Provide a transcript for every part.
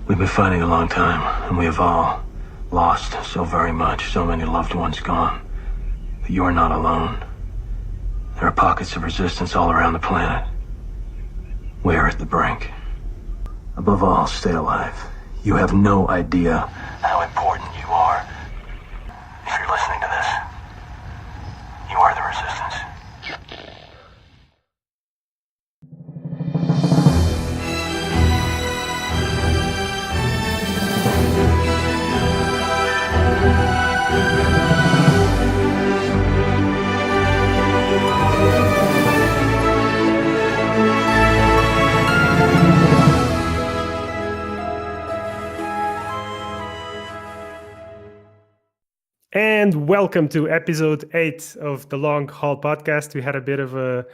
We've been fighting a long time, and we have all lost so very much, so many loved ones gone. But you are not alone. There are pockets of resistance all around the planet. We are at the brink. Above all, stay alive. You have no idea how important you are. If you're listening to this, you are the resistance. And welcome to episode 8 of the Long Haul podcast. We had a bit of a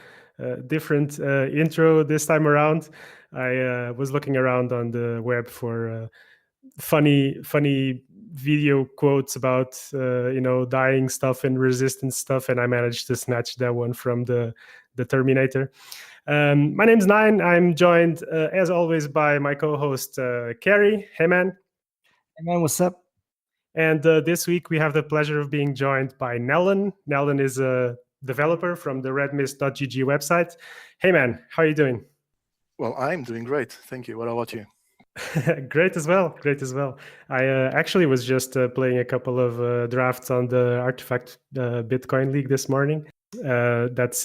different intro this time around. I was looking around on the web for funny video quotes about dying stuff and resistance stuff, and I managed to snatch that one from the Terminator. My name's Nelen. I'm joined as always by my co-host Carrie. Hey man. Hey man, what's up? And this week we have the pleasure of being joined by Nelen. Nelen is a developer from the redmist.gg website. Hey man, how are you doing? Well, I'm doing great. Thank you. What about you? Great as well. I actually was just playing a couple of drafts on the Artifact Bitcoin League this morning. That's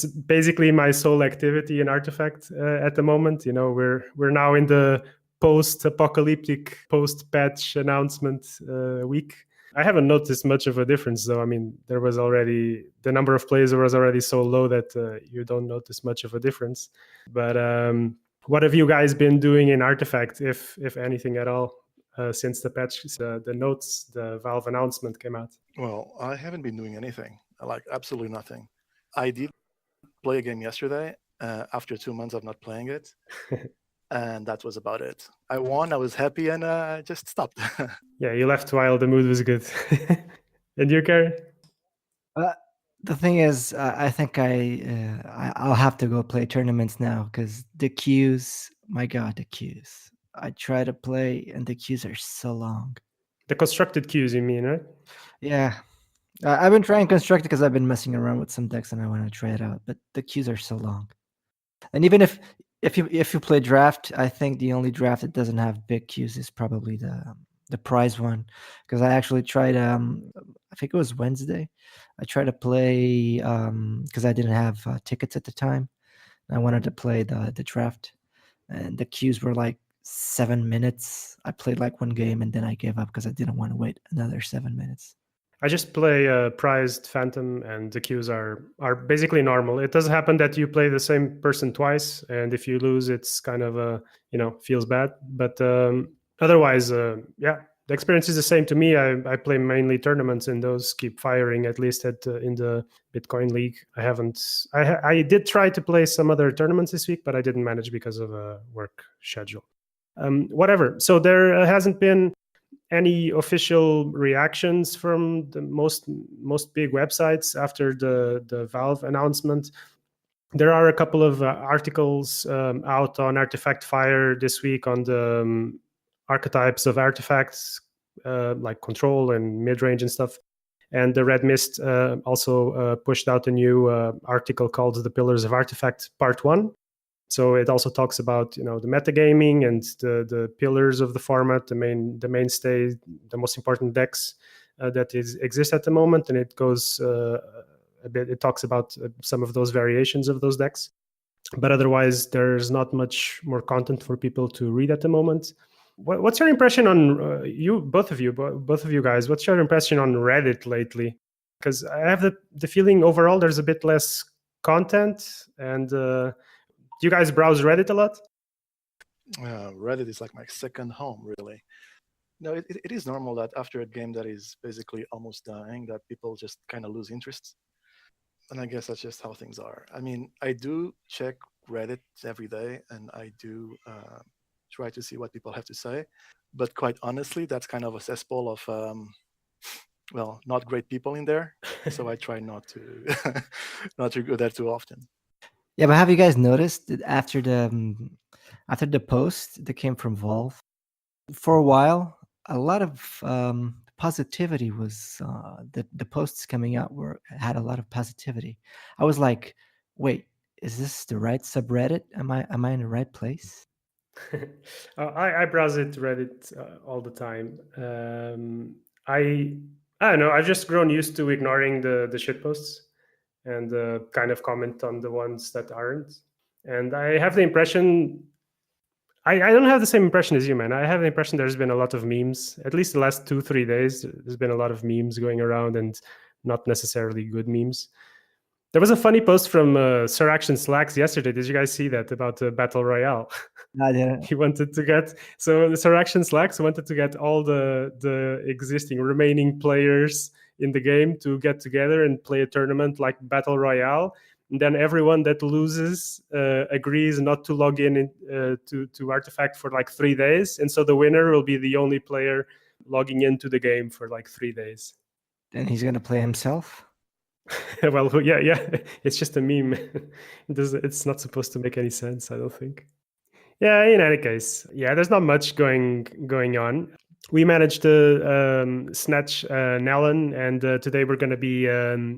basically my sole activity in Artifact at the moment. You know, we're now in the post-apocalyptic, post-patch announcement week. I haven't noticed much of a difference, though. I mean, the number of players was already so low that you don't notice much of a difference. But what have you guys been doing in Artifact, if anything at all, since the patch, the notes, the Valve announcement came out? Well, I haven't been doing anything, like absolutely nothing. I did play a game yesterday after 2 months of not playing it. And that was about it. I won, I was happy, and I just stopped. Yeah, you left while the mood was good. And you, Carrie? The thing is, I think I'll have to go play tournaments now because the queues, my God, the queues. I try to play and the queues are so long. The constructed queues, you mean, right? Yeah. I've been trying constructed because I've been messing around with some decks and I want to try it out, but the queues are so long. And even if you play draft, I think the only draft that doesn't have big queues is probably the prize one, because I actually tried. I think it was Wednesday. I tried to play because I didn't have tickets at the time. I wanted to play the draft, and the queues were like 7 minutes. I played like one game and then I gave up because I didn't want to wait another 7 minutes. I just play prized Phantom, and the queues are basically normal. It does happen that you play the same person twice, and if you lose, it's kind of feels bad. But otherwise, yeah, the experience is the same to me. I play mainly tournaments, and those keep firing. At least in the Bitcoin League, I did try to play some other tournaments this week, but I didn't manage because of a work schedule. Whatever. So there hasn't been any official reactions from the most big websites after the Valve announcement. There are a couple of articles out on Artifact Fire this week on the archetypes of artifacts, like control and mid-range and stuff. And the Red Mist also pushed out a new article called The Pillars of Artifact Part 1. So it also talks about the metagaming and the pillars of the format, the mainstay, the most important decks that exist at the moment, and it goes a bit. It talks about some of those variations of those decks, but otherwise there's not much more content for people to read at the moment. What's your impression on both of you guys? What's your impression on Reddit lately? Because I have the feeling overall there's a bit less content and. Do you guys browse Reddit a lot? Reddit is like my second home, really. No, it is normal that after a game that is basically almost dying, that people just kind of lose interest. And I guess that's just how things are. I mean, I do check Reddit every day, and I do try to see what people have to say. But quite honestly, that's kind of a cesspool of, not great people in there. So I try not to go there too often. Yeah, but have you guys noticed that after after the post that came from Valve, for a while, a lot of positivity was the posts coming out had a lot of positivity. I was like, wait, is this the right subreddit? Am I in the right place? I browse it Reddit all the time. I don't know. I've just grown used to ignoring the shit posts and kind of comment on the ones that aren't. And I have the impression I don't have the same impression as you, man. I have the impression there's been a lot of memes. At least the last 2-3 days, there's been a lot of memes going around, and not necessarily good memes. There was a funny post from Sir Action Slacks yesterday. Did you guys see that about the battle royale? I didn't. He wanted to get the Sir Action Slacks wanted to get all the existing remaining players in the game to get together and play a tournament like battle royale. And then everyone that loses agrees not to log in to Artifact for like 3 days, and so the winner will be the only player logging into the game for like 3 days. And he's gonna play himself. Well, yeah, it's just a meme. It's not supposed to make any sense, I don't think. Yeah, in any case, yeah, there's not much going on. We managed to snatch Nelen, and today we're going to be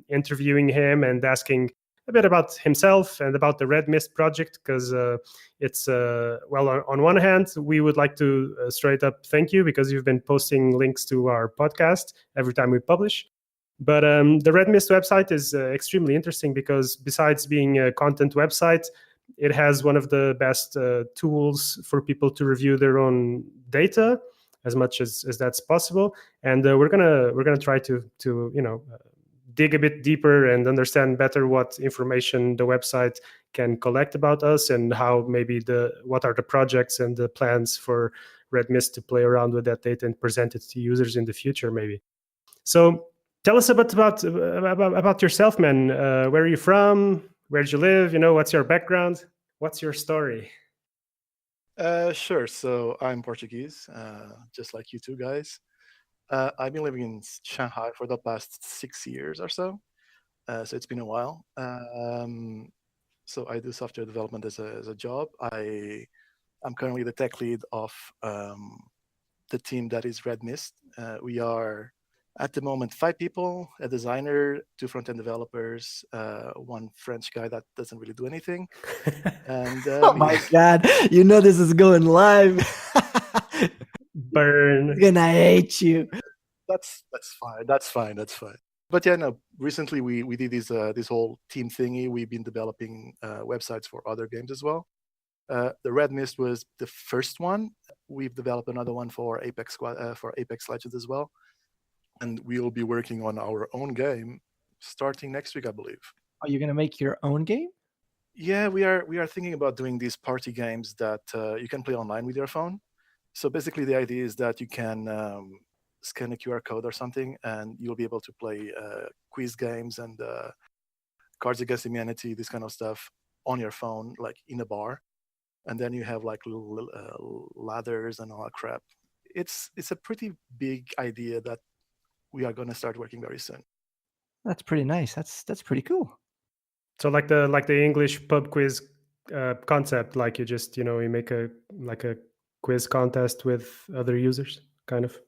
interviewing him and asking a bit about himself and about the Red Mist project, because it's, well, on one hand, we would like to straight up thank you because you've been posting links to our podcast every time we publish. But the Red Mist website is extremely interesting because besides being a content website, it has one of the best tools for people to review their own data as much as that's possible. And we're gonna try to dig a bit deeper and understand better what information the website can collect about us and how maybe what are the projects and the plans for Red Mist to play around with that data and present it to users in the future, maybe. So tell us a bit about yourself, man. Where are you from? Where did you live? What's your background? What's your story? Sure. So I'm Portuguese, just like you two guys. I've been living in Shanghai for the past 6 years or so. So it's been a while. So I do software development as a job. I'm currently the tech lead of the team that is Red Mist. We are at the moment 5 people, a designer, 2 front-end developers, 1 French guy that doesn't really do anything. And oh my God, this is going live. Burn. He's gonna hate you. That's fine. But yeah, no, recently we did this whole team thingy. We've been developing websites for other games as well. The Red Mist was the first one. We've developed another one for Apex Legends as well. And we'll be working on our own game starting next week, I believe. Are you gonna make your own game? Yeah, we are thinking about doing these party games that you can play online with your phone. So basically, the idea is that you can scan a QR code or something, and you'll be able to play quiz games and Cards Against Humanity, this kind of stuff on your phone, like in a bar. And then you have like little ladders and all that crap. It's a pretty big idea that we are going to start working very soon. That's pretty nice. That's pretty cool. So like the English pub quiz concept, like you just you make a quiz contest with other users, kind of.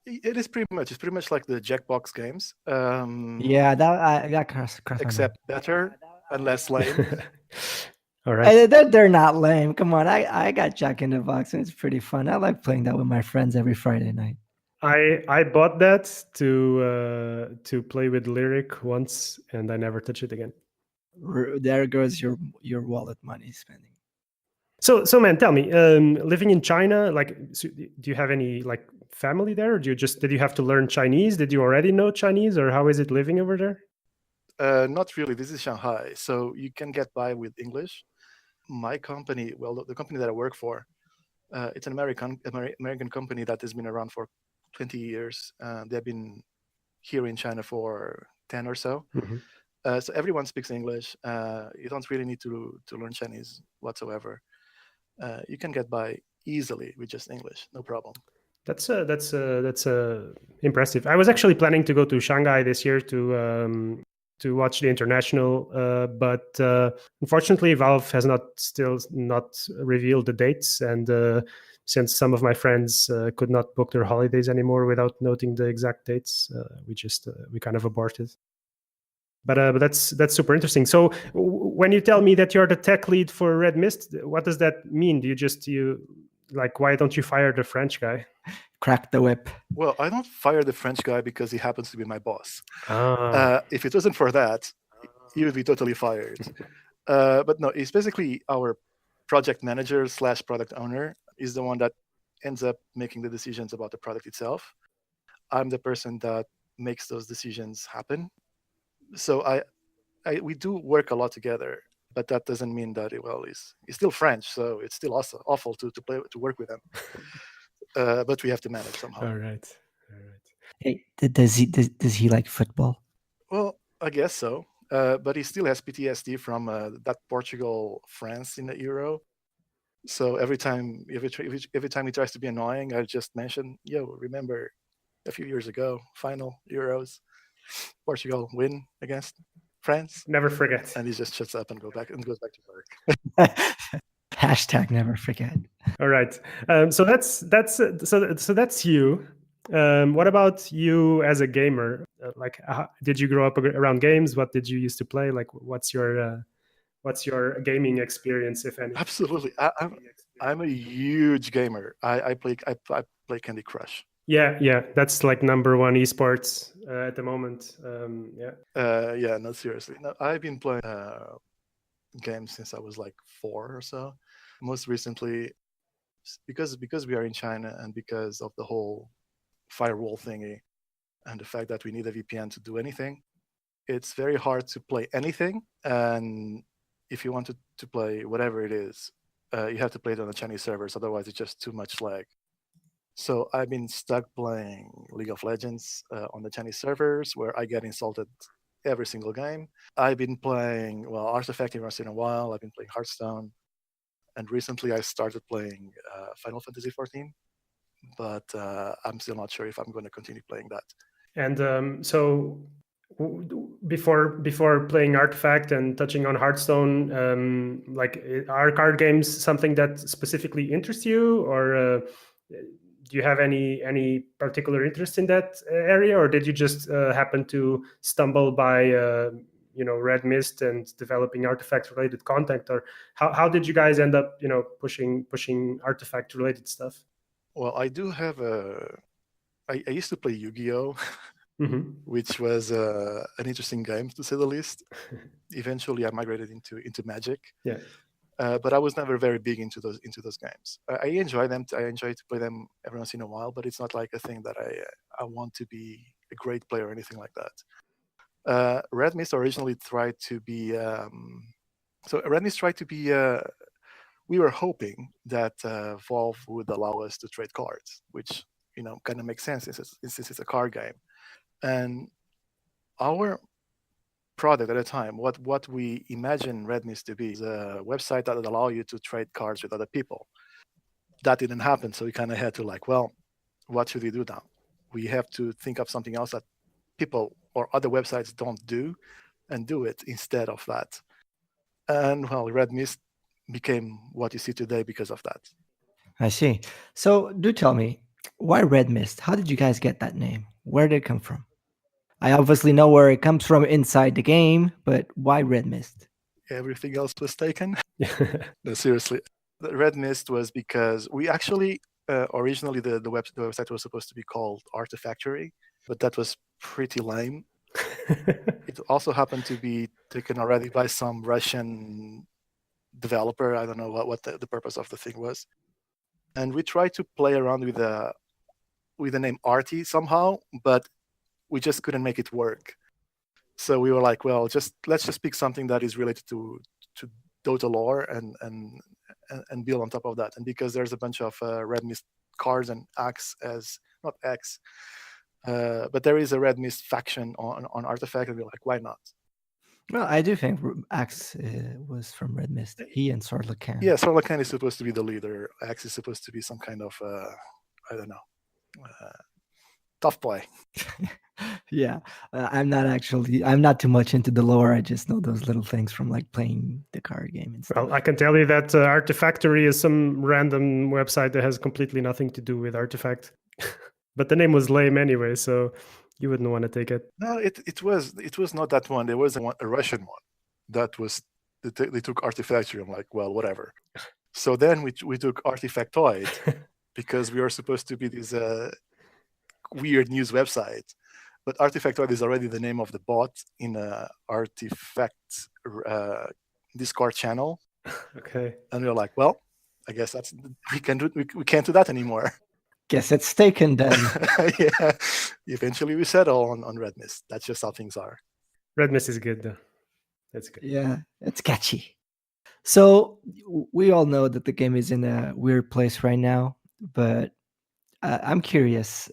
It's pretty much like the Jackbox games. Yeah, that cross except better and less lame. All right. They're not lame. Come on, I got Jack in the Box and it's pretty fun. I like playing that with my friends every Friday night. I bought that to play with Lyric once, and I never touched it again. There goes your wallet money spending. So man, tell me, living in China, do you have any family there, or did you have to learn Chinese? Did you already know Chinese, or how is it living over there? Not really. This is Shanghai, so you can get by with English. My company, the company that I work for, it's an American company that has been around for 20 years. They've been here in China for 10 or so. Mm-hmm. So everyone speaks English. You don't really need to learn Chinese whatsoever. You can get by easily with just English, no problem. That's impressive. I was actually planning to go to Shanghai this year to to watch the international, but unfortunately, Valve has still not revealed the dates, and since some of my friends could not book their holidays anymore without noting the exact dates, we kind of aborted. But that's super interesting. So when you tell me that you're the tech lead for Red Mist, what does that mean? Do you like, why don't you fire the French guy? Crack the whip. Well, I don't fire the French guy because he happens to be my boss. Ah. If it wasn't for that, he would be totally fired. But no, he's basically our project manager / product owner. Is the one that ends up making the decisions about the product itself. I'm the person that makes those decisions happen. So we do work a lot together, but that doesn't mean that he's still French, so it's still awful to work with him. But we have to manage somehow. All right. Hey, does he like football? Well, I guess so. But he still has PTSD from that Portugal France in the Euro. So every time he tries to be annoying, I just mention, remember a few years ago, final Euros, Portugal win against France. Never forget. And he just shuts up and goes back to work. Hashtag never forget. All right. So that's you. What about you as a gamer? Did you grow up around games? What did you used to play? Like, what's your gaming experience, if any? Absolutely, I'm a huge gamer. I play Candy Crush. Yeah, that's like number one esports at the moment. No, seriously. No, I've been playing games since I was like 4 or so. Most recently, because we are in China and because of the whole firewall thingy and the fact that we need a VPN to do anything, it's very hard to play anything. And if you want to play whatever it is, you have to play it on the Chinese servers. Otherwise, it's just too much lag. So I've been stuck playing League of Legends on the Chinese servers, where I get insulted every single game. I've been playing, Artifact every once in a while. I've been playing Hearthstone. And recently I started playing Final Fantasy XIV. But I'm still not sure if I'm going to continue playing that. And so before playing Artifact and touching on Hearthstone, are card games something that specifically interests you, or do you have any particular interest in that area, or did you just happen to stumble by Red Mist and developing Artifact related content, or how did you guys end up pushing Artifact related stuff? Well, I do have I used to play Yu-Gi-Oh, mm-hmm. which was an interesting game to say the least. Eventually, I migrated into Magic. Yeah. But I was never very big into those games. I enjoy them. I enjoy to play them every once in a while, but it's not like a thing that I want to be a great player or anything like that. Red Mist originally tried to be. Red Mist tried to be. We were hoping that Valve would allow us to trade cards, which kind of makes sense since it's a card game. And our product at the time, what we imagine Red Mist to be, is a website that would allow you to trade cards with other people. That didn't happen, so we kind of had to what should we do now? We have to think of something else that people or other websites don't do, and do it instead of that. And Red Mist became what you see today because of that. I see. So do tell me, why Red Mist? How did you guys get that name? Where did it come from? I obviously know where it comes from inside the game, but why Red Mist? Everything else was taken. No, seriously. The Red Mist was because we actually, originally the website was supposed to be called Artifactory, but that was pretty lame. It also happened to be taken already by some Russian developer. I don't know what the purpose of the thing was. And we tried to play around with the name Arty somehow, but we just couldn't make it work. So we were like, let's just pick something that is related to Dota lore and build on top of that. And because there's a bunch of Red Mist cards and but there is a Red Mist faction on Artifact, and we're like, why not? Well, I do think Axe was from Red Mist. He and Sorlakan. Yeah, Sorlakan is supposed to be the leader. Axe is supposed to be some kind of, I don't know, tough play. Yeah, I'm not too much into the lore. I just know those little things from like playing the card game and stuff. Well, I can tell you that Artifactory is some random website that has completely nothing to do with Artifact. But the name was lame anyway, so you wouldn't want to take it. No, it was not that one. There was a Russian one that was they took Artifactory. I'm like, well, whatever. So then we took Artifactoid because we were supposed to be this weird news website. But Artifactoid is already the name of the bot in a Artifact Discord channel. Okay. And we were like, well, I guess we can't do that anymore. Guess it's taken then. Yeah. Eventually we settle on Red Mist. That's just how things are. Red Mist is good though. That's good. Yeah, it's catchy. So we all know that the game is in a weird place right now, but I'm curious.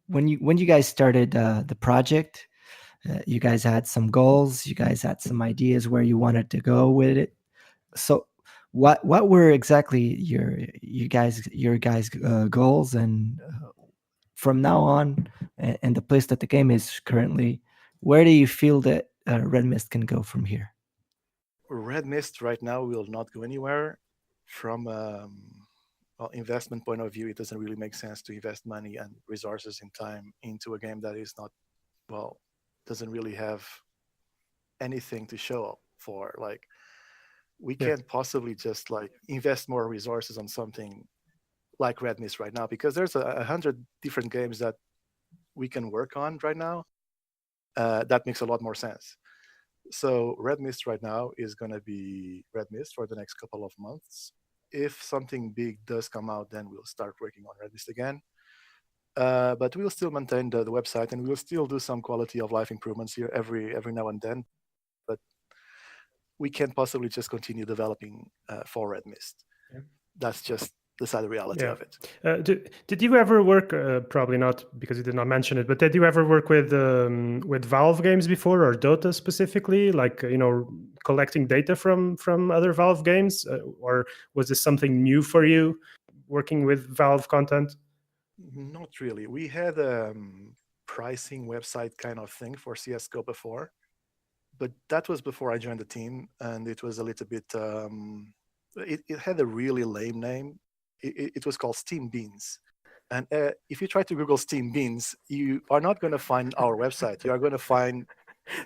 When you guys started the project, you guys had some goals. You guys had some ideas where you wanted to go with it. So what were exactly your guys' goals, and from now on, and the place that the game is currently, where do you feel that Red Mist can go from here? Red Mist right now will not go anywhere. From investment point of view, it doesn't really make sense to invest money and resources and time into a game that is not, well, doesn't really have anything to show for. Like, we can't possibly just like invest more resources on something like Red Mist right now, because there's 100 different games that we can work on right now. That makes a lot more sense. So Red Mist right now is going to be Red Mist for the next couple of months. If something big does come out, then we'll start working on Red Mist again. But we'll still maintain the website, and we'll still do some quality of life improvements here every now and then. But we can't possibly just continue developing for Red Mist. Yeah. That's just the sad reality of it. Did you ever work? Probably not, because you did not mention it. But did you ever work with Valve games before, or Dota specifically? Like, collecting data from other Valve games, or was this something new for you, working with Valve content? Not really. We had a pricing website kind of thing for CS:GO before, but that was before I joined the team, and it was a little bit. It had a really lame name. It was called Steam Beans. And if you try to Google Steam Beans, you are not going to find our website. You are going to find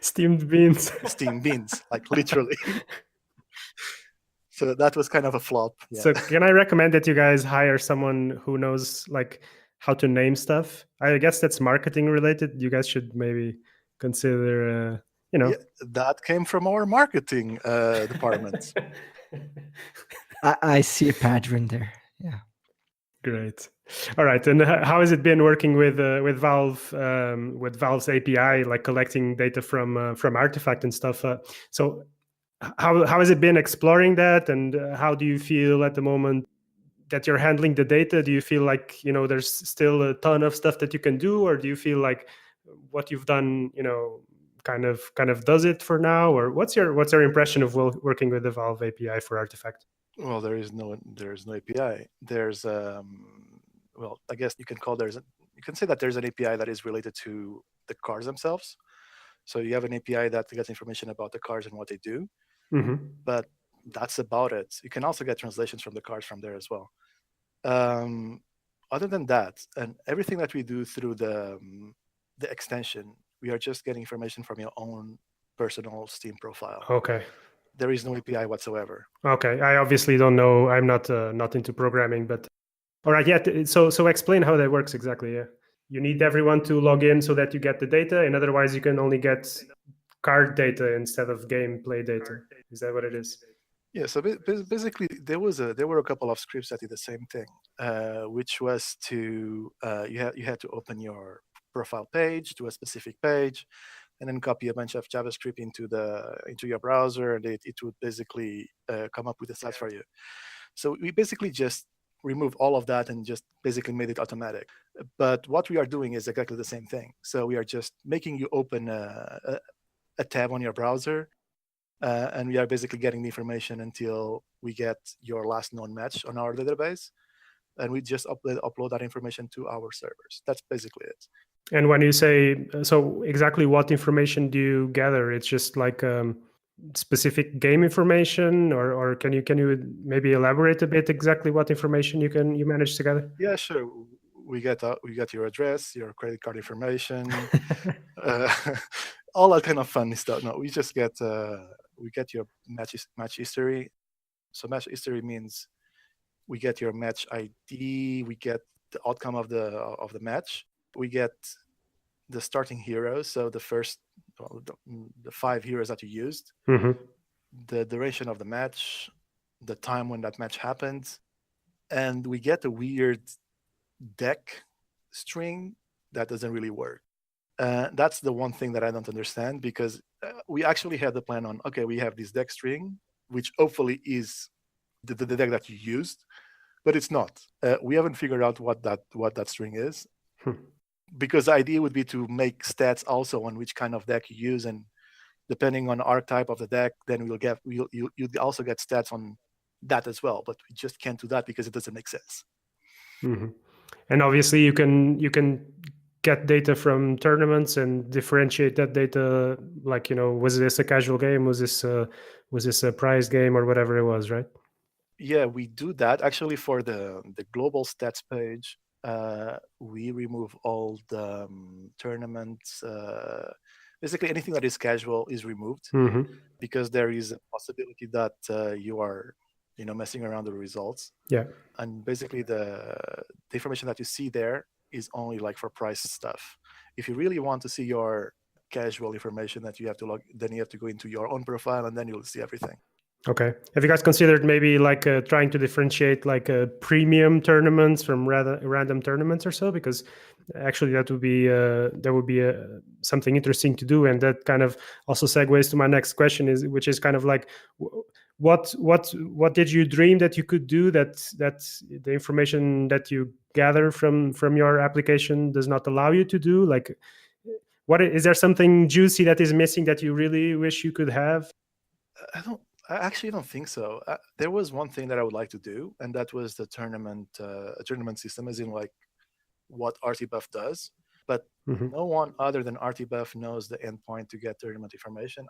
steamed beans. Steam Beans, like literally. So that was kind of a flop. Yeah. So can I recommend that you guys hire someone who knows like how to name stuff? I guess that's marketing related. You guys should maybe consider, Yeah, that came from our marketing department. I see a pattern there. Yeah. Great. All right. And how has it been working with Valve, with Valve's API, like collecting data from Artifact and stuff? So how has it been exploring that, and how do you feel at the moment that you're handling the data? Do you feel like there's still a ton of stuff that you can do, or do you feel like what you've done, kind of does it for now? Or what's your impression of working with the Valve API for Artifact? Well, there is no API. There's well, I guess you can say that there's an API that is related to the cars themselves. So you have an API that gets information about the cars and what they do, but that's about it. You can also get translations from the cars from there as well. Other than that, and everything that we do through the extension, we are just getting information from your own personal Steam profile. Okay. There is no API whatsoever. Okay, I obviously don't know. I'm not into programming, but all right. Yeah. So explain how that works exactly. Yeah, you need everyone to log in so that you get the data, and otherwise you can only get card data instead of gameplay data. Is that what it is? Yeah. So basically, there were a couple of scripts that did the same thing, which was to you had to open your profile page to a specific page, and then copy a bunch of JavaScript into your browser, and it would basically come up with the stats for you. So we basically just removed all of that and just basically made it automatic. But what we are doing is exactly the same thing. So we are just making you open a tab on your browser, and we are basically getting the information until we get your last known match on our database, and we just upload that information to our servers. That's basically it. And when you say, so exactly what information do you gather? It's just like specific game information, or can you maybe elaborate a bit exactly what information you manage to gather? Yeah, sure. We get your address, your credit card information, uh, all that kind of fun stuff. No, we just get your match history. So match history means we get your match ID, we get the outcome of the match, we get the starting heroes, so the 5 heroes that you used, the duration of the match, the time when that match happened, and we get a weird deck string that doesn't really work. That's the one thing that I don't understand, because we actually had the plan on, okay, we have this deck string, which hopefully is the deck that you used, but it's not. We haven't figured out what that string is, because the idea would be to make stats also on which kind of deck you use, and depending on archetype of the deck, then you'd also get stats on that as well. But we just can't do that because it doesn't make sense. And obviously, you can get data from tournaments and differentiate that data. Like, was this a casual game? Was this a prize game, or whatever it was, right? Yeah, we do that actually for the global stats page. We remove all the tournaments. Basically, anything that is casual is removed, because there is a possibility that you are, messing around the results. Yeah. And basically, the information that you see there is only like for price stuff. If you really want to see your casual information that you have to log, then you have to go into your own profile, and then you'll see everything. Okay. Have you guys considered maybe like trying to differentiate like premium tournaments from random tournaments or so? Because actually that would be something interesting to do, and that kind of also segues to my next question, which is kind of like, what did you dream that you could do that the information that you gather from your application does not allow you to do? Like, what is there something juicy that is missing that you really wish you could have? I actually don't think so. There was one thing that I would like to do, and that was the tournament system, as in like what RTBuff does. But no one other than RTBuff knows the endpoint to get tournament information.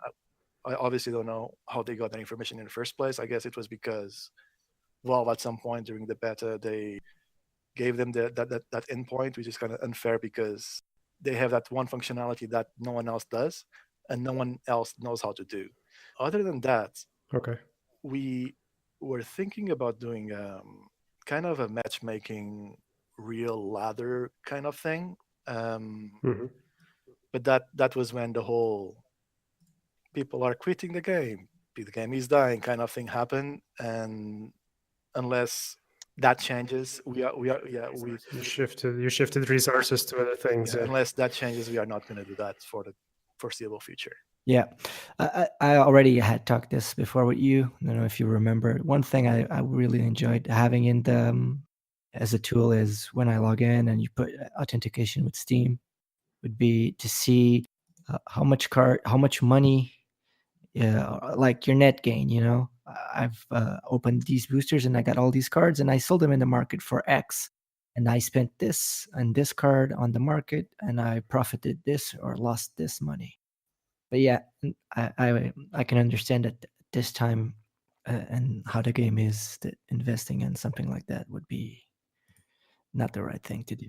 I obviously don't know how they got that information in the first place. I guess it was because, well, at some point during the beta, they gave them that endpoint, which is kind of unfair because they have that one functionality that no one else does, and no one else knows how to do. Other than that, okay, we were thinking about doing kind of a matchmaking real ladder kind of thing. But that was when the whole people are quitting the game is dying kind of thing happened, and unless that changes, we you shifted resources to other things. Unless that changes, we are not going to do that for the foreseeable future. Yeah, I already had talked this before with you. I don't know if you remember. One thing I really enjoyed having in the as a tool is when I log in and you put authentication with Steam, would be to see how much money, like your net gain. I've opened these boosters and I got all these cards and I sold them in the market for X, and I spent this and this card on the market and I profited this or lost this money. But yeah, I can understand that this time and how the game is, that investing in something like that would be not the right thing to do.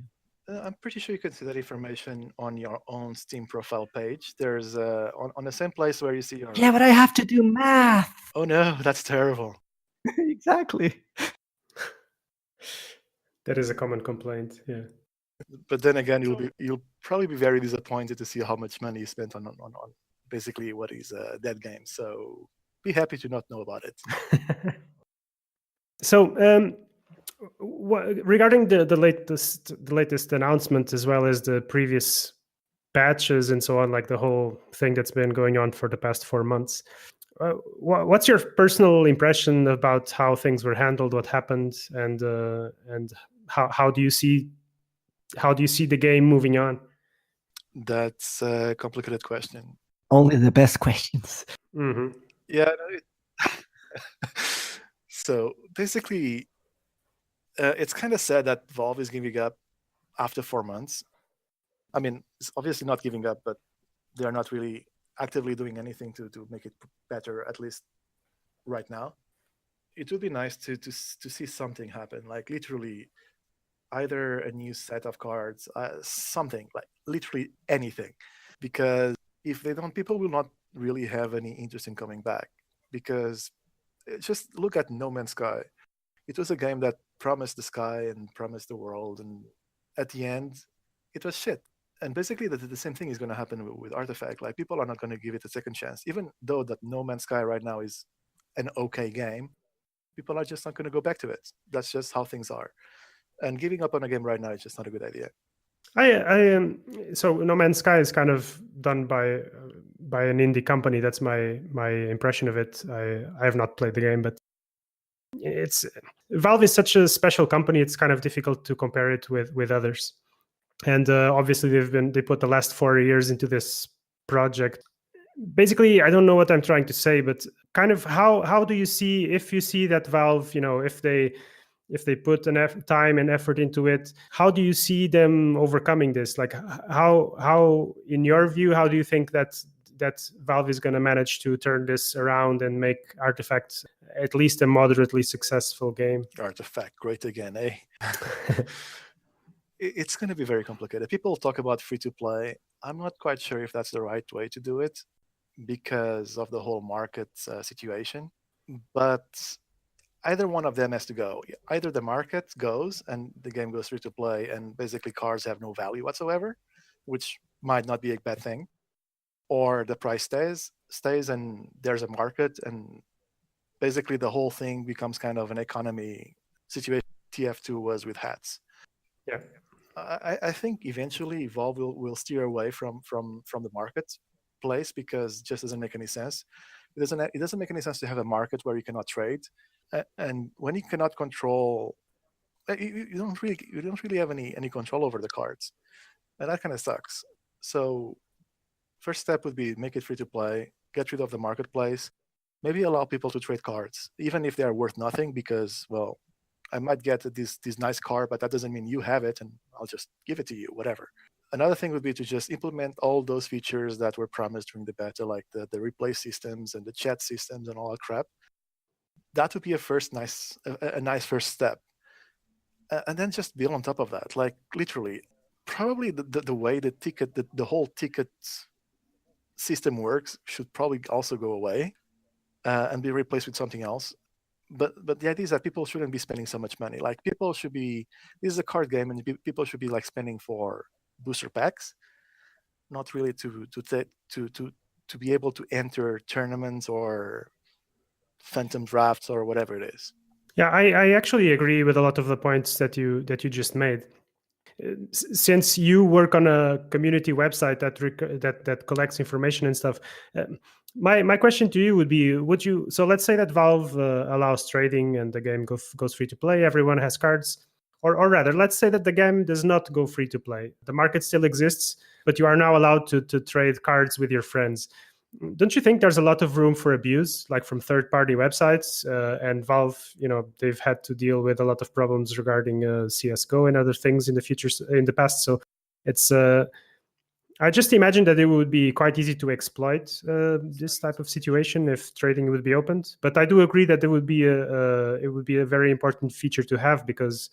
I'm pretty sure you can see that information on your own Steam profile page. There's on the same place where you see your... Yeah, but I have to do math. Oh no, that's terrible. Exactly. That is a common complaint. Yeah. But then again, you'll probably be very disappointed to see how much money you spent on basically what is a dead game. So be happy to not know about it. So regarding the latest announcement, as well as the previous patches and so on, like the whole thing that's been going on for the past 4 months, what's your personal impression about how things were handled, what happened, and how do you see the game moving on? That's a complicated question. Only the best questions. Yeah. So basically, it's kind of sad that Valve is giving up after 4 months. I mean, it's obviously not giving up, but they are not really actively doing anything to make it better, at least right now. It would be nice to see something happen, like literally either a new set of cards, something like literally anything, because if they don't, people will not really have any interest in coming back. Because just look at No Man's Sky. It was a game that promised the sky and promised the world, and at the end, it was shit. And basically, the same thing is going to happen with Artifact. Like people are not going to give it a second chance, even though that No Man's Sky right now is an okay game. People are just not going to go back to it. That's just how things are. And giving up on a game right now is just not a good idea. So No Man's Sky is kind of done by an indie company. That's my impression of it. I have not played the game, but it's Valve is such a special company. It's kind of difficult to compare it with others. And obviously they put the last 4 years into this project. Basically, I don't know what I'm trying to say, but kind of how do you see, if you see that Valve, if they put time and effort into it, how do you see them overcoming this? Like how in your view, how do you think that Valve is going to manage to turn this around and make Artifact at least a moderately successful game? Artifact, great again, eh? It's going to be very complicated. People talk about free-to-play. I'm not quite sure if that's the right way to do it because of the whole market situation. But either one of them has to go. Either the market goes and the game goes free-to-play and basically cards have no value whatsoever, which might not be a bad thing, or the price stays and there's a market and basically the whole thing becomes kind of an economy situation. TF2 was with hats. Yeah. I think eventually Evolve will steer away from the marketplace because it just doesn't make any sense. It doesn't make any sense to have a market where you cannot trade, and when you cannot control, you don't really have any control over the cards, and that kind of sucks. So, first step would be make it free to play, get rid of the marketplace, maybe allow people to trade cards, even if they are worth nothing, because well, I might get this nice car, but that doesn't mean you have it, and I'll just give it to you, whatever. Another thing would be to just implement all those features that were promised during the beta, like the replay systems and the chat systems and all that crap. That would be a nice first step. And then just build on top of that, like literally, probably the way the whole ticket system works should probably also go away and be replaced with something else. But the idea is that people shouldn't be spending so much money. Like people should be, this is a card game, and people should be like spending for booster packs, not really to be able to enter tournaments or phantom drafts or whatever it is. Yeah, I actually agree with a lot of the points that you just made. Since you work on a community website that collects information and stuff, my question to you would be: would you? So let's say that Valve allows trading and the game goes free to play. Everyone has cards, or rather, let's say that the game does not go free to play. The market still exists, but you are now allowed to trade cards with your friends. Don't you think there's a lot of room for abuse, like from third-party websites? And Valve, they've had to deal with a lot of problems regarding CS:GO and other things in the past. So it's, I just imagine that it would be quite easy to exploit this type of situation if trading would be opened. But I do agree that it would be a very important feature to have, because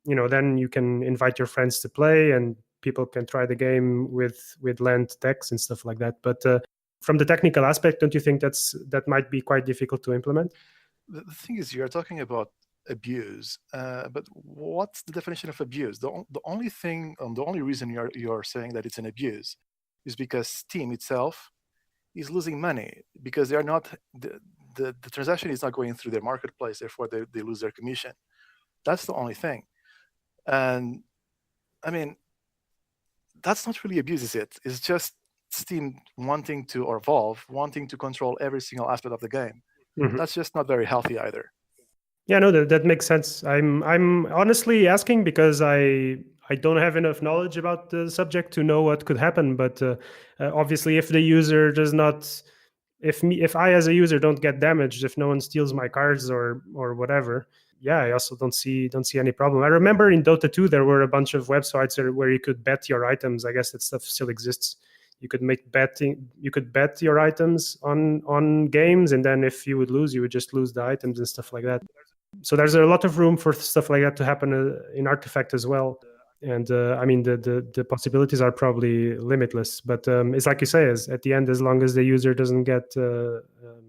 then you can invite your friends to play and people can try the game with lent decks and stuff like that. But from the technical aspect, don't you think that might be quite difficult to implement? The thing is, you're talking about abuse, but what's the definition of abuse? The only reason you're saying that it's an abuse is because Steam itself is losing money, because they're not the transaction is not going through their marketplace, therefore they lose their commission. That's the only thing. And I mean, that's not really abuse, is it? It's just Steam or Valve wanting to control every single aspect of the game. Mm-hmm. That's just not very healthy either. Yeah, no, that makes sense. I'm honestly asking because I don't have enough knowledge about the subject to know what could happen. But obviously, if the user does not, if I as a user don't get damaged, if no one steals my cards or whatever, yeah, I also don't see any problem. I remember in Dota 2 there were a bunch of websites where you could bet your items. I guess that stuff still exists. You could bet your items on games, and then if you would lose, you would just lose the items and stuff like that. So there's a lot of room for stuff like that to happen in Artifact as well. And I mean, the possibilities are probably limitless. But it's like you say, is at the end, as long as the user doesn't get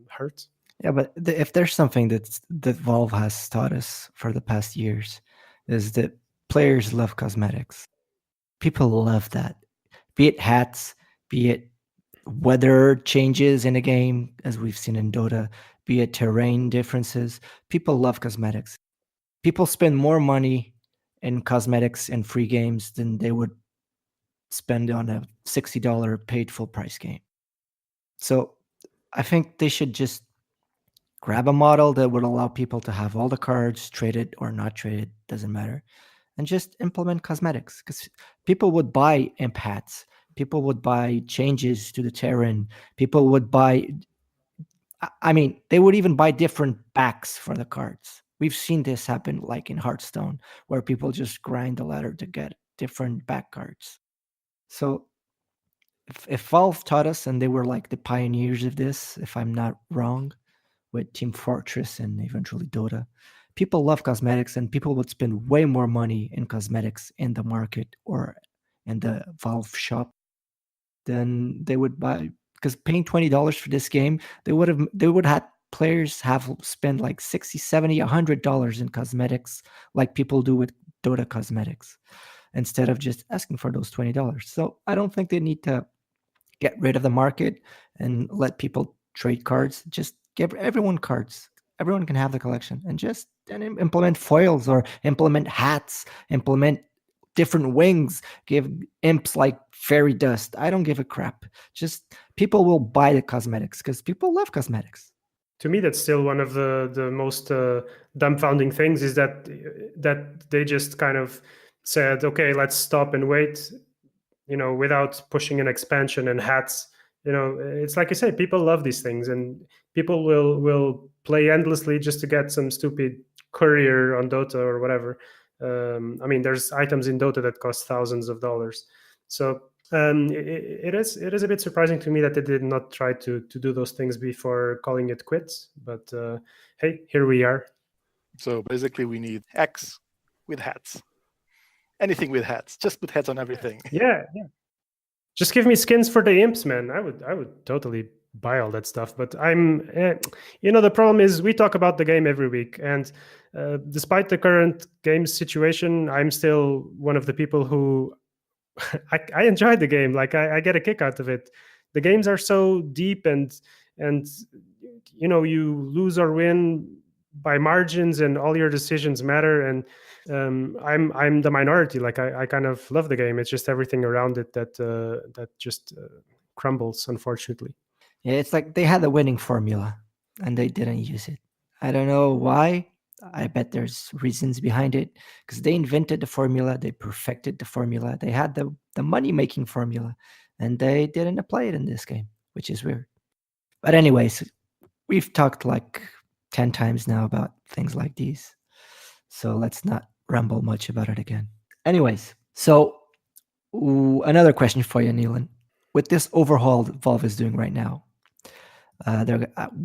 hurt. Yeah, but if there's something that Valve has taught us for the past years, is that players love cosmetics. People love that. Be it hats, be it weather changes in a game, as we've seen in Dota, be it terrain differences. People love cosmetics. People spend more money in cosmetics and free games than they would spend on a $60 paid full price game. So I think they should just grab a model that would allow people to have all the cards traded or not traded, doesn't matter, and just implement cosmetics, because people would buy imp hats, people would buy changes to the terrain, people would buy, I mean, they would even buy different backs for the cards. We've seen this happen like in Hearthstone, where people just grind the ladder to get different back cards. So if Valve taught us, and they were like the pioneers of this, if I'm not wrong, with Team Fortress and eventually Dota, people love cosmetics, and people would spend way more money in cosmetics in the market or in the Valve shop than they would buy, because paying $20 for this game, they would have players have spent like 60, 70, $100 in cosmetics, like people do with Dota cosmetics, instead of just asking for those $20. So I don't think they need to get rid of the market and let people trade cards. Just give everyone cards. Everyone can have the collection, and just then implement foils or implement hats, implement different wings, give imps like fairy dust. I don't give a crap. Just people will buy the cosmetics because people love cosmetics. To me, that's still one of the most dumbfounding things, is that they just kind of said, okay, let's stop and wait, without pushing an expansion and hats. It's like you say, people love these things, and people will play endlessly just to get some stupid courier on Dota or whatever. I mean, there's items in Dota that cost thousands of dollars. So it is a bit surprising to me that they did not try to do those things before calling it quits. But hey, here we are. So basically, we need X with hats. Anything with hats. Just put hats on everything. Yeah. Just give me skins for the imps, man. I would totally buy all that stuff. But the problem is, we talk about the game every week, and despite the current game situation, I'm still one of the people who I enjoy the game. Like I get a kick out of it. The games are so deep, and you lose or win by margins, and all your decisions matter. And I'm the minority. Like I kind of love the game. It's just everything around it that just crumbles, unfortunately. Yeah, it's like they had the winning formula and they didn't use it. I don't know why. I bet there's reasons behind it, because they invented the formula, they perfected the formula, they had the money making formula, and they didn't apply it in this game, which is weird. But anyways, we've talked like 10 times now about things like these, so let's not ramble much about it again. Anyways, so another question for you, Nelen. With this overhaul that Valve is doing right now,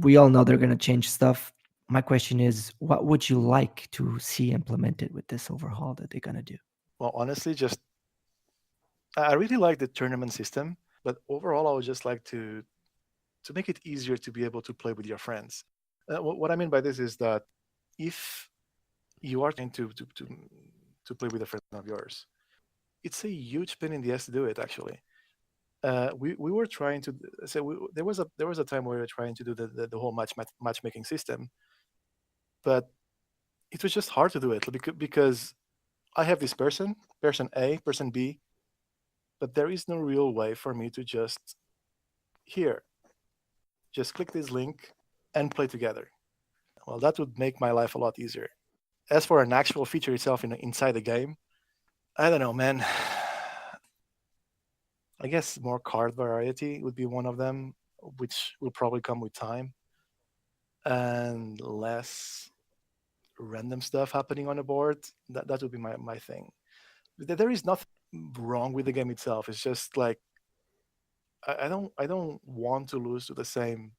we all know they're going to change stuff. My question is, what would you like to see implemented with this overhaul that they're going to do? Well, honestly, I really like the tournament system, but overall, I would just like to make it easier to be able to play with your friends. What I mean by this is that if you are trying to play with a friend of yours, it's a huge pain in the ass to do it. Actually, we were trying to say there was a time where we were trying to do the whole matchmaking system, but it was just hard to do it because I have this person A, person B, but there is no real way for me to just click this link and play together. Well, that would make my life a lot easier. As for an actual feature itself inside the game, I don't know, man. I guess more card variety would be one of them, which will probably come with time, and less random stuff happening on the board, that would be my thing. There is nothing wrong with the game itself. It's just like I don't want to lose to the same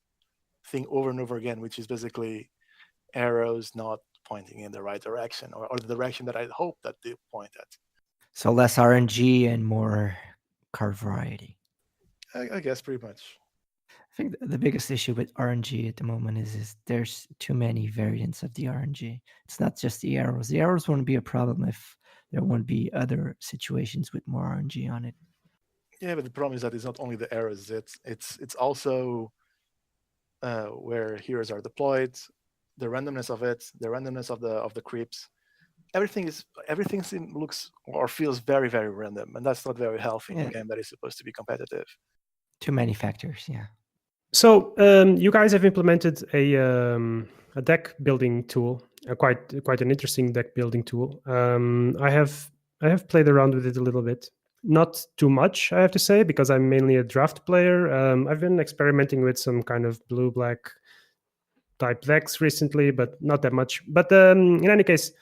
thing over and over again, which is basically arrows not pointing in the right direction, or the direction that I hope that they point at. So less RNG and more card variety. I guess pretty much. I think the biggest issue with RNG at the moment is there's too many variants of the RNG. It's not just the arrows. The arrows wouldn't be a problem if there wouldn't be other situations with more RNG on it. Yeah, but the problem is that it's not only the arrows. It's also where heroes are deployed, the randomness of it, the randomness of the creeps. Everything looks or feels very, very random, and that's not very healthy in a game that is supposed to be competitive. Too many factors, yeah. So you guys have implemented a deck building tool, quite an interesting deck building tool. I have played around with it a little bit, not too much, I have to say, because I'm mainly a draft player. I've been experimenting with some kind of blue-black type decks recently, but not that much. But in any case,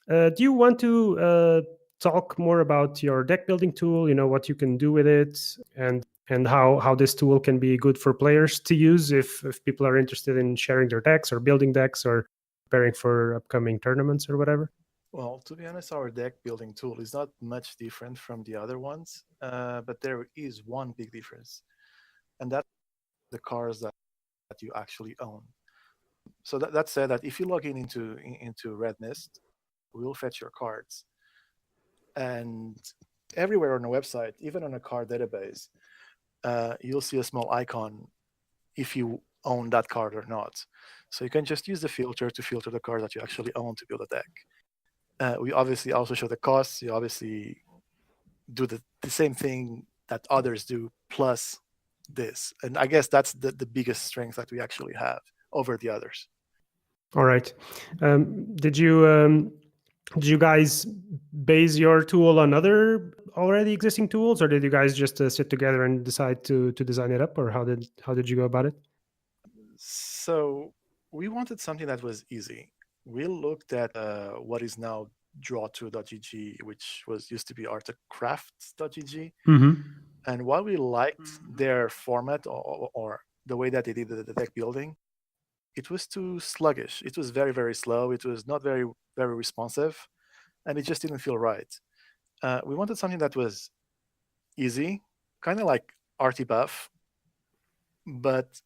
do you want to talk more about your deck building tool? What you can do with it, and how this tool can be good for players to use if people are interested in sharing their decks or building decks or preparing for upcoming tournaments or whatever? Well, to be honest, our deck building tool is not much different from the other ones, but there is one big difference, and that's the cards that you actually own. So that said, that if you log into Red Mist, we'll fetch your cards, and everywhere on the website, even on a card database, you'll see a small icon if you own that card or not. So you can just use the filter to filter the cards that you actually own to build a deck. We obviously also show the costs. You obviously do the same thing that others do, plus this. And I guess that's the biggest strength that we actually have over the others. All right. Did you guys base your tool on other already existing tools, or did you guys just sit together and decide to design it up, or how did you go about it? So we wanted something that was easy. We looked at what is now draw2.gg, which used to be artcraft.gg. Mm-hmm. And while we liked their format or the way that they did the deck building, it was too sluggish. It was very, very slow. It was not very, very responsive, and it just didn't feel right. We wanted something that was easy, kind of like RTBuff, but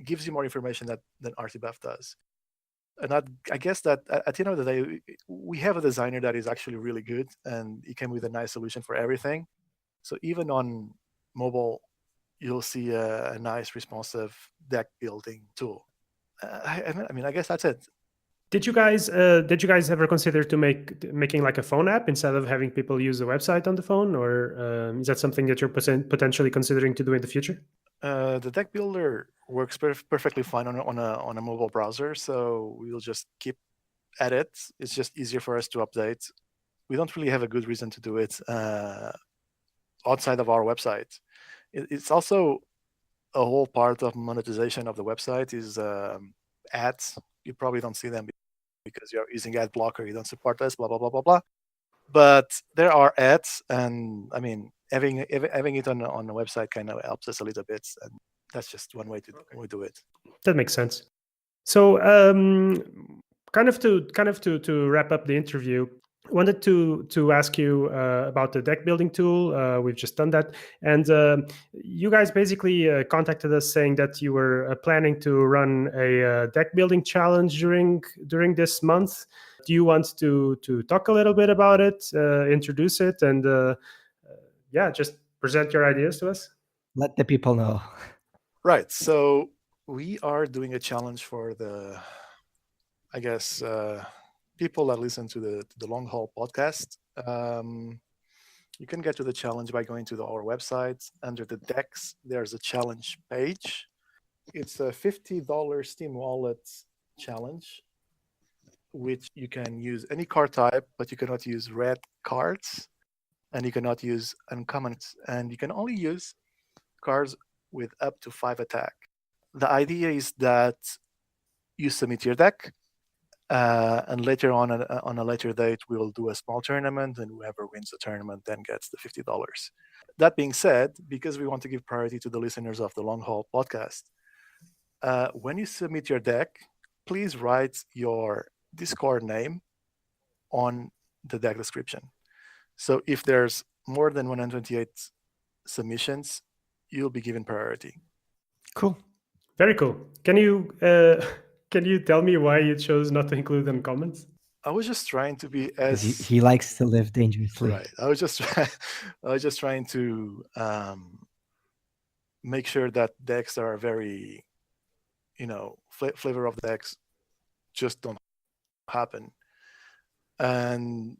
gives you more information than RTBuff does. And I guess that at the end of the day, we have a designer that is actually really good, and he came with a nice solution for everything. So even on mobile, you'll see a nice responsive deck building tool. I guess that's it. Did you guys ever consider making like a phone app instead of having people use the website on the phone, or is that something that you're potentially considering to do in the future? The deck builder works perfectly fine on a mobile browser, so we'll just keep at it. It's just easier for us to update. We don't really have a good reason to do it outside of our website. It's also a whole part of monetization of the website is ads. You probably don't see them because you're using ad blocker. You don't support us, blah, blah, blah, blah, blah. But there are ads, and I mean, having it on the website kind of helps us a little bit, and that's just one way to do it. That makes sense. So, kind of to wrap up the interview, I wanted to ask you about the deck building tool. We've just done that, and you guys basically contacted us saying that you were planning to run a deck building challenge during this month. Do you want to talk a little bit about it, introduce it, and just present your ideas to us? Let the people know. Right. So we are doing a challenge for the, I guess, people that listen to the Long Haul podcast. You can get to the challenge by going to our website. Under the decks, there's a challenge page. It's a $50 Steam Wallet challenge, which you can use any card type, but you cannot use red cards, and you cannot use uncommons, and you can only use cards with up to 5 attack. The idea is that you submit your deck, And later on a later date, we'll do a small tournament, and whoever wins the tournament then gets the $50. That being said, because we want to give priority to the listeners of the Long Haul podcast, when you submit your deck, please write your Discord name on the deck description. So if there's more than 128 submissions, you'll be given priority. Cool. Very cool. Can you tell me why you chose not to include them comments? I was just trying to be 'Cause as he likes to live dangerously. right. I was just trying to make sure that decks that are very, flavor of decks just don't happen. And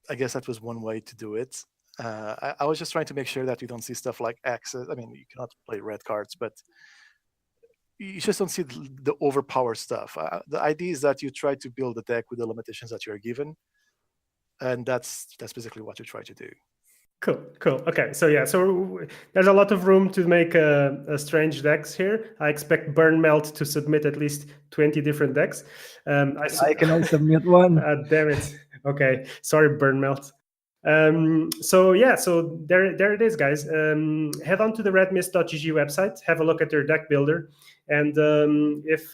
I guess that was one way to do it. I was just trying to make sure that you don't see stuff like access. I mean, you cannot play red cards, but you just don't see the overpowered stuff. The idea is that you try to build a deck with the limitations that you're given, and that's basically what you try to do. Cool. Okay, so there's a lot of room to make a strange decks here. I expect Burn Melt to submit at least 20 different decks. I can only submit one. Damn it. Okay, sorry, Burn Melt. So there it is, guys. Head on to the redmist.gg website, have a look at their deck builder, and if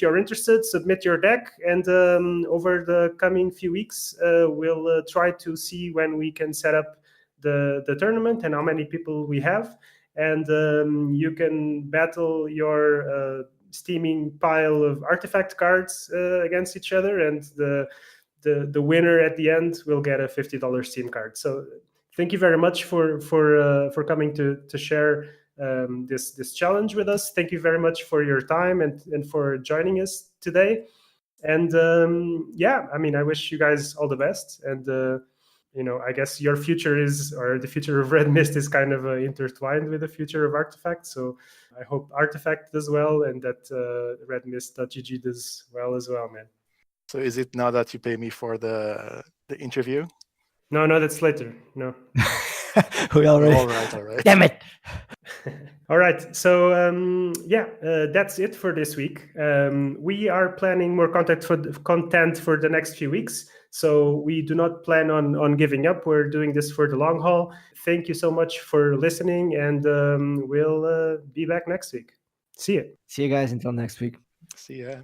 you're interested, submit your deck, and over the coming few weeks we'll try to see when we can set up the tournament and how many people we have, and you can battle your steaming pile of artifact cards against each other, and the winner at the end will get a $50 Steam card. So thank you very much for coming to share this challenge with us. Thank you very much for your time and for joining us today. And I wish you guys all the best. And I guess your future the future of Red Mist is kind of intertwined with the future of Artifact. So I hope Artifact does well, and that redmist.gg does well as well, man. So is it now that you pay me for the interview? No, that's later. No. We already. All right. Damn it. All right. So that's it for this week. We are planning more content for the next few weeks. So we do not plan on giving up. We're doing this for the long haul. Thank you so much for listening, and we'll be back next week. See you. See you guys until next week. See ya.